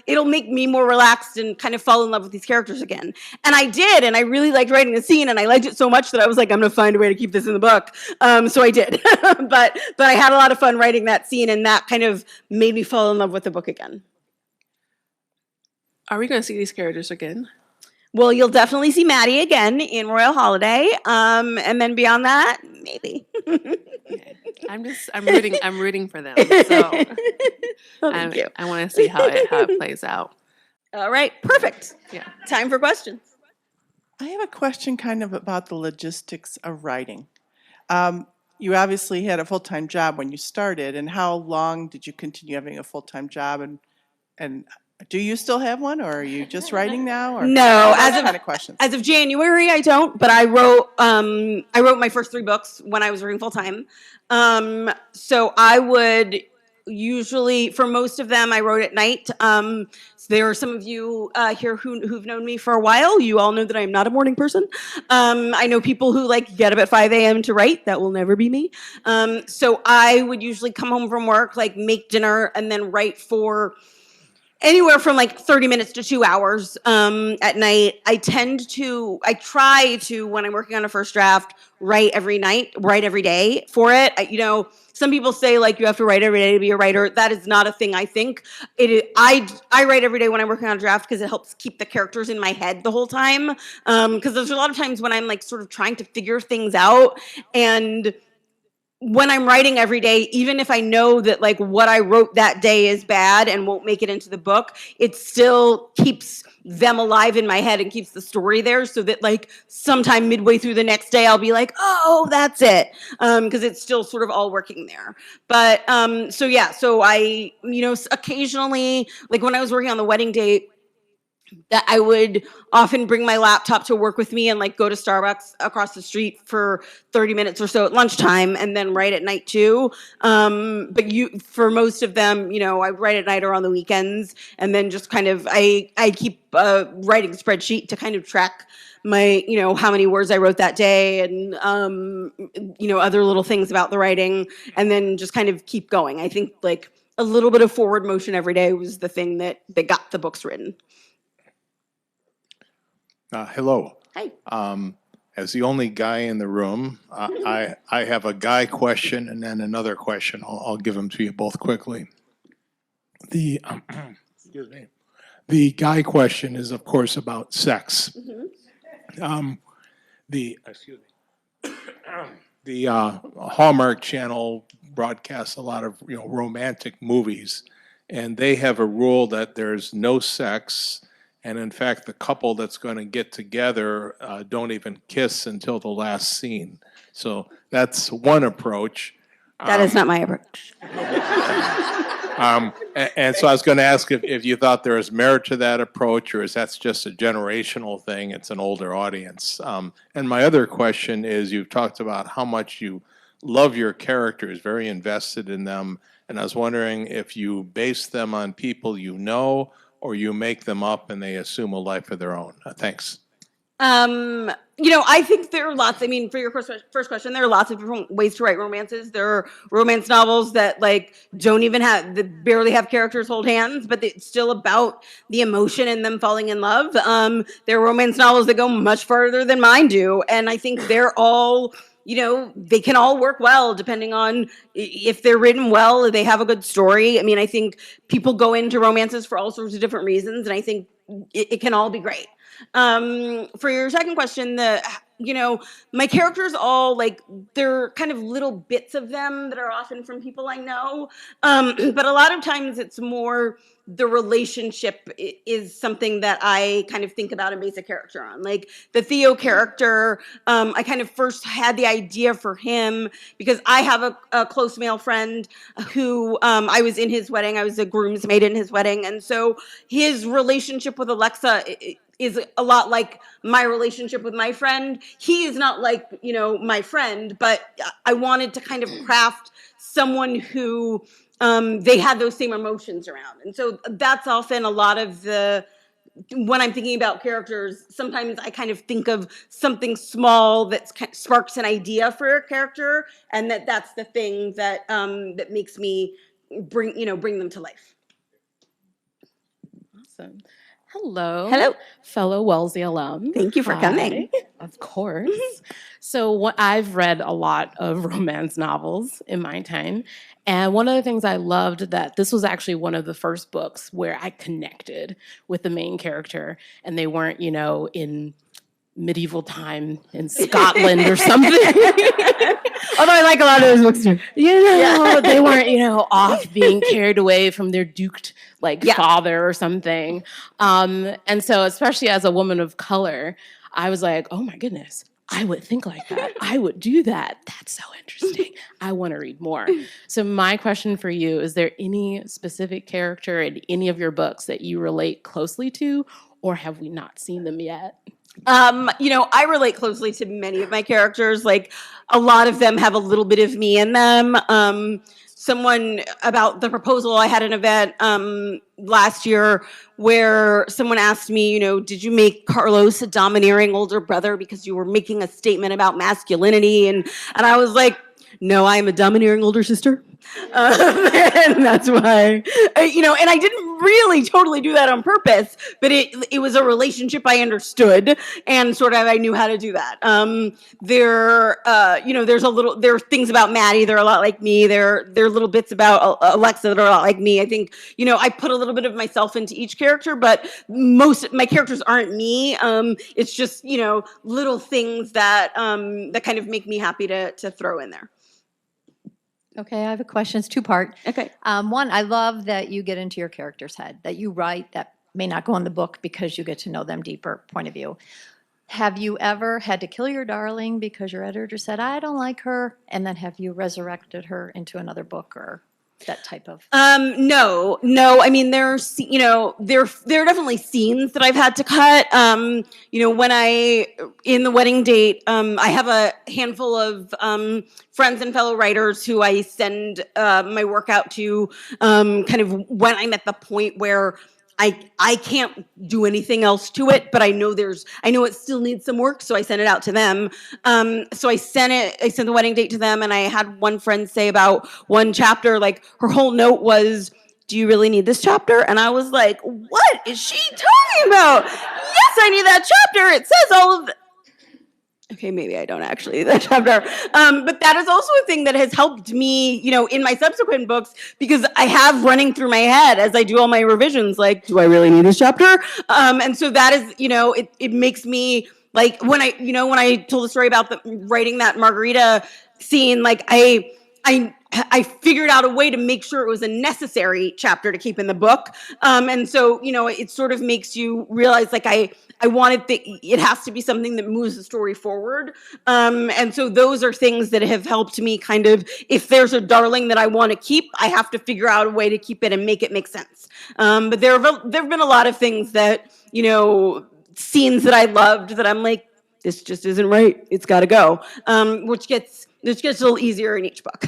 Speaker 2: it'll make me more relaxed and kind of fall in love with these characters again. And I did. And I really liked writing the scene, and I liked it so much that I was like, I'm going to find a way to keep this in the book. So I did. but I had a lot of fun writing that scene, and that kind of made me fall in love with the book again.
Speaker 3: Are we going to see these characters again?
Speaker 2: Well, you'll definitely see Maddie again in Royal Holiday, and then beyond that, maybe.
Speaker 3: Okay. I'm rooting for them. So
Speaker 2: Thank you.
Speaker 3: I want to see how it plays out.
Speaker 2: All right, perfect.
Speaker 3: Yeah.
Speaker 2: Time for questions.
Speaker 4: I have a question kind of about the logistics of writing. You obviously had a full-time job when you started, and how long did you continue having a full-time job, and do you still have one, or are you just writing now? Or
Speaker 2: No,
Speaker 4: as
Speaker 2: of January, I don't. But I wrote my first 3 books when I was working full time. So I would usually, for most of them, I wrote at night. So there are some of you here who've known me for a while. You all know that I'm not a morning person. I know people who like get up at 5 a.m. to write. That will never be me. So I would usually come home from work, like make dinner, and then write for anywhere from like 30 minutes to 2 hours at night. I try to, when I'm working on a first draft, write every day for it. Some people say like you have to write every day to be a writer. That is not a thing I think. I write every day when I'm working on a draft because it helps keep the characters in my head the whole time. Because there's a lot of times when I'm like sort of trying to figure things out, and when I'm writing every day, even if I know that like what I wrote that day is bad and won't make it into the book, it still keeps them alive in my head and keeps the story there, so that like sometime midway through the next day, I'll be like, oh, that's it. Because it's still sort of all working there. But so I, occasionally, like when I was working on the wedding date, that I would often bring my laptop to work with me and like go to Starbucks across the street for 30 minutes or so at lunchtime, and then write at night too. But for most of them, I write at night or on the weekends, and then just kind of, I keep a writing spreadsheet to kind of track my, how many words I wrote that day, and, other little things about the writing, and then just kind of keep going. I think like a little bit of forward motion every day was the thing that got the books written.
Speaker 5: Hello.
Speaker 2: Hi.
Speaker 5: As the only guy in the room, I have a guy question and then another question. I'll give them to you both quickly. The the guy question is, of course, about sex.
Speaker 2: Mm-hmm.
Speaker 5: The Hallmark Channel broadcasts a lot of romantic movies, and they have a rule that there's no sex. And in fact, the couple that's going to get together don't even kiss until the last scene. So that's one approach.
Speaker 2: That is not my approach.
Speaker 5: And so I was going to ask if you thought there was merit to that approach, or is that just a generational thing? It's an older audience. And my other question is, you've talked about how much you love your characters, very invested in them. And I was wondering if you base them on people you know, or you make them up and they assume a life of their own. Thanks.
Speaker 2: I think there are lots. For your first question, there are lots of different ways to write romances. There are romance novels that that barely have characters hold hands, but it's still about the emotion and them falling in love. There are romance novels that go much further than mine do, and I think they're all, they can all work well depending on if they're written well, they have a good story. I think people go into romances for all sorts of different reasons, and I think it can all be great. For your second question, my characters all like they're kind of little bits of them that are often from people I know, but a lot of times it's more the relationship is something that I kind of think about and base a character on. Like the Theo character, I kind of first had the idea for him because I have a close male friend who I was in his wedding. I was a groomsmaid in his wedding. And so his relationship with Alexa is a lot like my relationship with my friend. He is not like, my friend, but I wanted to kind of craft someone who they had those same emotions around. And so that's often a lot of when I'm thinking about characters, sometimes I kind of think of something small that sparks an idea for a character, and that's the thing that that makes me bring them to life.
Speaker 6: Awesome. Hello.
Speaker 2: Hello.
Speaker 6: Fellow Wellesley alum.
Speaker 2: Thank you for coming.
Speaker 6: Of course. So I've read a lot of romance novels in my time. And one of the things I loved that this was actually one of the first books where I connected with the main character and they weren't, in medieval time in Scotland or something.
Speaker 2: Although I like a lot of those books too.
Speaker 6: They weren't, off being carried away from their duked father or something. And so especially as a woman of color, I was like, oh my goodness, I would think like that. I would do that. That's so interesting. I want to read more. So my question for you, is there any specific character in any of your books that you relate closely to, or have we not seen them yet?
Speaker 2: I relate closely to many of my characters. Like a lot of them have a little bit of me in them. Someone about the proposal, I had an event last year where someone asked me, did you make Carlos a domineering older brother because you were making a statement about masculinity? And I was like, no, I am a domineering older sister. And that's why, and I didn't really totally do that on purpose, but it was a relationship I understood and sort of I knew how to do that. There are things about Maddie that are a lot like me. There are little bits about Alexa that are a lot like me. I think, I put a little bit of myself into each character, but most of my characters aren't me. It's just, little things that kind of make me happy to throw in there.
Speaker 7: Okay, I have a question. It's two-part.
Speaker 2: Okay.
Speaker 7: One, I love that you get into your character's head, that you write that may not go in the book because you get to know them deeper point of view. Have you ever had to kill your darling because your editor said, I don't like her, and then have you resurrected her into another book or that type of?
Speaker 2: No. I mean, there are definitely scenes that I've had to cut. When in the wedding date, I have a handful of friends and fellow writers who I send my work out to, kind of when I'm at the point where I can't do anything else to it, but I know it still needs some work, so I send it out to them. So I sent the wedding date to them, and I had one friend say about one chapter, like her whole note was, do you really need this chapter? And I was like, what is she talking about? Yes, I need that chapter. It says all of the... Okay, maybe I don't actually need that chapter. But that is also a thing that has helped me, in my subsequent books, because I have running through my head as I do all my revisions, like, do I really need this chapter? And so that is, it makes me, like, when I told the story about writing that margarita scene, like, I figured out a way to make sure it was a necessary chapter to keep in the book. And so, it sort of makes you realize, like, I wanted it has to be something that moves the story forward. And so those are things that have helped me kind of, if there's a darling that I want to keep, I have to figure out a way to keep it and make it make sense. But there have been a lot of things that, scenes that I loved that I'm like, this just isn't right. It's got to go. Which gets a little easier in each book.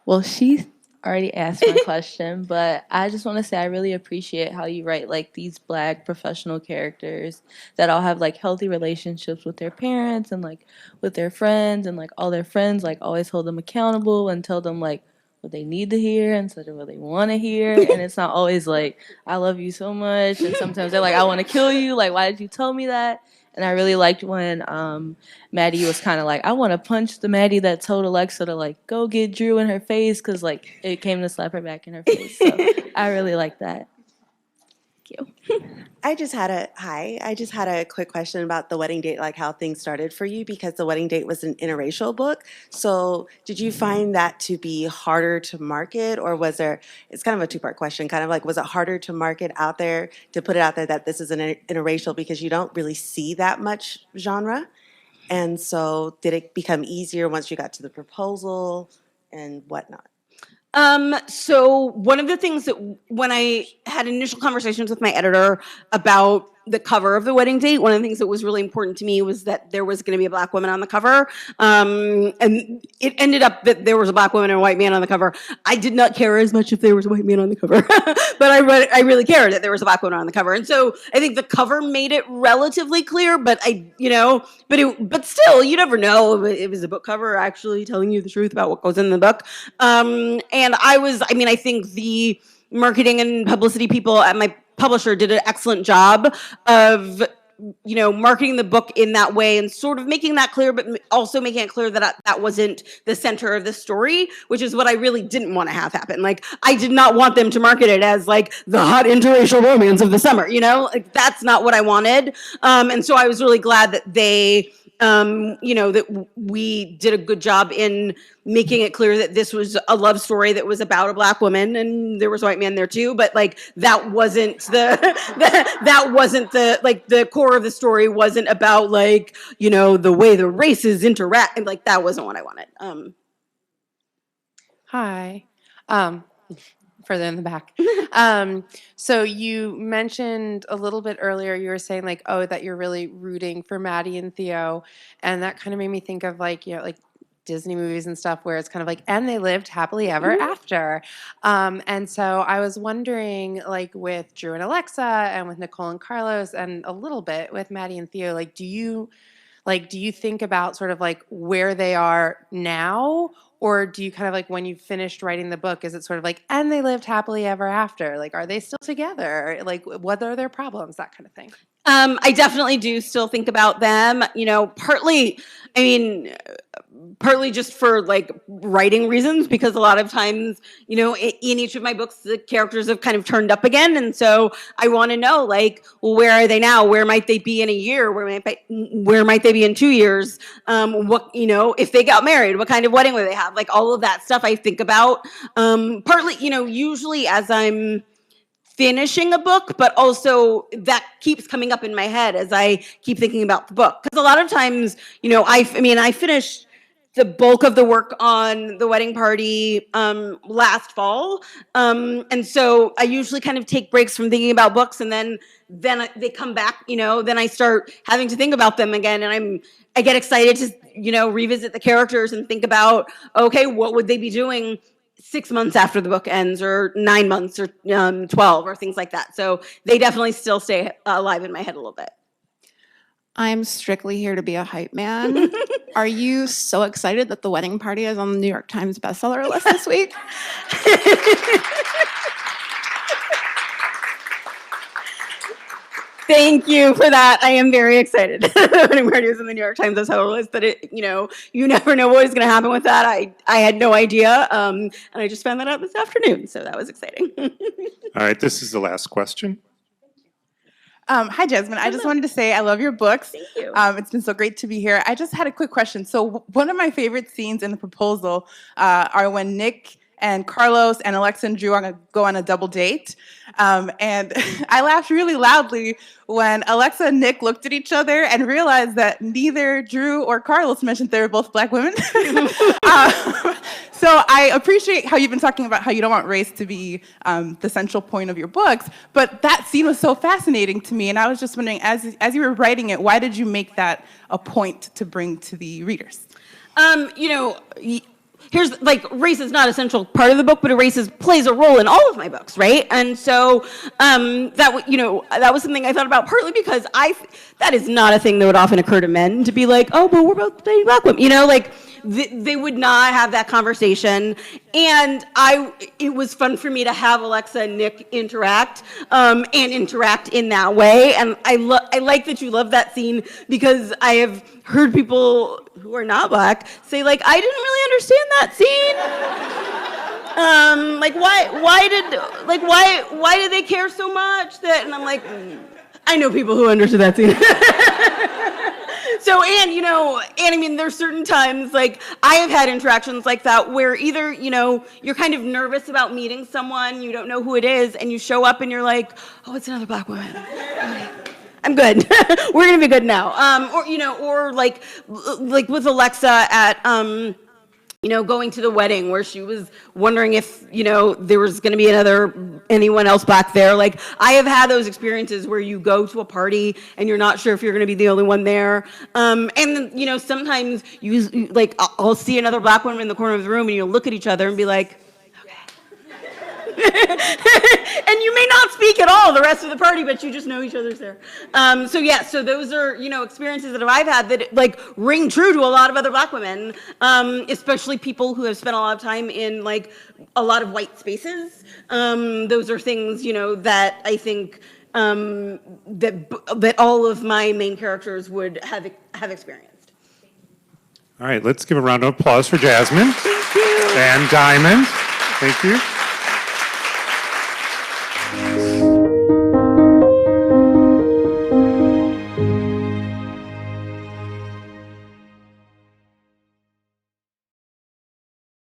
Speaker 8: Well, she already asked my question, but I just want to say I really appreciate how you write like these Black professional characters that all have like healthy relationships with their parents and like with their friends, and like all their friends like always hold them accountable and tell them like what they need to hear instead of what they want to hear. And it's not always like, I love you so much. And sometimes they're like, I want to kill you. Like, why did you tell me that? And I really liked when Maddie was kind of like, I want to punch the Maddie that told Alexa to like go get Drew in her face, because like it came to slap her back in her face. So I really liked that. Thank you.
Speaker 9: I just had a quick question about The Wedding Date, like how things started for you, because The Wedding Date was an interracial book. So did you find that to be harder to market, or was there, it's kind of a two-part question, kind of like, was it harder to market out there, to put it out there that this is an interracial, because you don't really see that much genre? And so did it become easier once you got to the proposal and whatnot?
Speaker 2: So one of the things that when I had initial conversations with my editor about the cover of The Wedding Date, one of the things that was really important to me was that there was going to be a Black woman on the cover. And it ended up that there was a Black woman and a white man on the cover. I did not care as much if there was a white man on the cover, but I really cared that there was a Black woman on the cover. And so I think the cover made it relatively clear, but but still, you never know if it was a book cover actually telling you the truth about what goes in the book. And I think the marketing and publicity people at my publisher did an excellent job of marketing the book in that way and sort of making that clear, but also making it clear that that wasn't the center of the story, which is what I really didn't want to have happen. Like, I did not want them to market it as like the hot interracial romance of the summer, like that's not what I wanted. And so I was really glad that they that we did a good job in making it clear that this was a love story that was about a Black woman, and there was a white man there too, but like that wasn't the core of the story wasn't about like, the way the races interact, and like that wasn't what I wanted.
Speaker 3: Hi. Further in the back. So you mentioned a little bit earlier, you were saying like, that you're really rooting for Maddie and Theo. And that kind of made me think of like, like Disney movies and stuff where it's kind of like, and they lived happily ever after. And so I was wondering, like with Drew and Alexa and with Nicole and Carlos and a little bit with Maddie and Theo, like, do you think about sort of like where they are now? Or do you kind of like, when you finished writing the book, is it sort of like, and they lived happily ever after? Like, are they still together? Like, what are their problems? That kind of thing.
Speaker 2: I definitely do still think about them, partly just for like writing reasons, because a lot of times, in each of my books, the characters have kind of turned up again. And so I want to know, like, well, where are they now? Where might they be in a year? Where might they be in 2 years? If they got married, what kind of wedding would they have? Like all of that stuff I think about, partly, usually as I'm finishing a book, but also that keeps coming up in my head as I keep thinking about the book. Because a lot of times, I finished the bulk of the work on The Wedding Party last fall. And so I usually kind of take breaks from thinking about books, and then they come back, then I start having to think about them again. And I get excited to, revisit the characters and think about, okay, what would they be doing 6 months after the book ends, or 9 months, or 12, or things like that. So they definitely still stay alive in my head a little bit.
Speaker 10: I'm strictly here to be a hype man. Are you so excited that The Wedding Party is on the New York Times bestseller list this week?
Speaker 2: Thank you for that. I am very excited. The Wedding Party is in the New York Times bestseller list, but you never know what is going to happen with that. I had no idea, and I just found that out this afternoon, so that was exciting.
Speaker 11: All right, this is the last question.
Speaker 12: Hi, Jasmine. I just wanted to say I love your books.
Speaker 2: Thank you.
Speaker 12: It's been so great to be here. I just had a quick question. So one of my favorite scenes in the proposal are when Nick and Carlos and Alexa and Drew are going to go on a double date. And I laughed really loudly when Alexa and Nick looked at each other and realized that neither Drew or Carlos mentioned they were both Black women. So I appreciate how you've been talking about how you don't want race to be the central point of your books, but that scene was so fascinating to me, and I was just wondering, as you were writing it, why did you make that a point to bring to the readers?
Speaker 2: here's like race is not an essential part of the book, but plays a role in all of my books, right? And so that was something I thought about partly because that is not a thing that would often occur to men to be like, oh, but we're both dating black women, like they would not have that conversation. And it was fun for me to have Alexa and Nick interact and interact in that way. And I like that you love that scene because I have heard people who are not black say like, I didn't really understand that scene. Why did they care so much that? And I'm like, I know people who understood that scene. So, and I mean, there's certain times, like, I have had interactions like that where either, you're kind of nervous about meeting someone, you don't know who it is, and you show up and you're like, oh, it's another black woman. Okay. I'm good. We're gonna be good now. Or like with Alexa at, going to the wedding where she was wondering if, there was going to be anyone else back there. Like, I have had those experiences where you go to a party and you're not sure if you're going to be the only one there. And, sometimes I'll see another black woman in the corner of the room and you'll look at each other and be like, and you may not speak at all the rest of the party, but you just know each other's there. So those are, experiences that I've had that like ring true to a lot of other black women, especially people who have spent a lot of time in like a lot of white spaces. Those are things, that I think that all of my main characters would have experienced.
Speaker 11: All right, let's give a round of applause for Jasmine.
Speaker 2: Thank you.
Speaker 11: And Diamond. Thank you.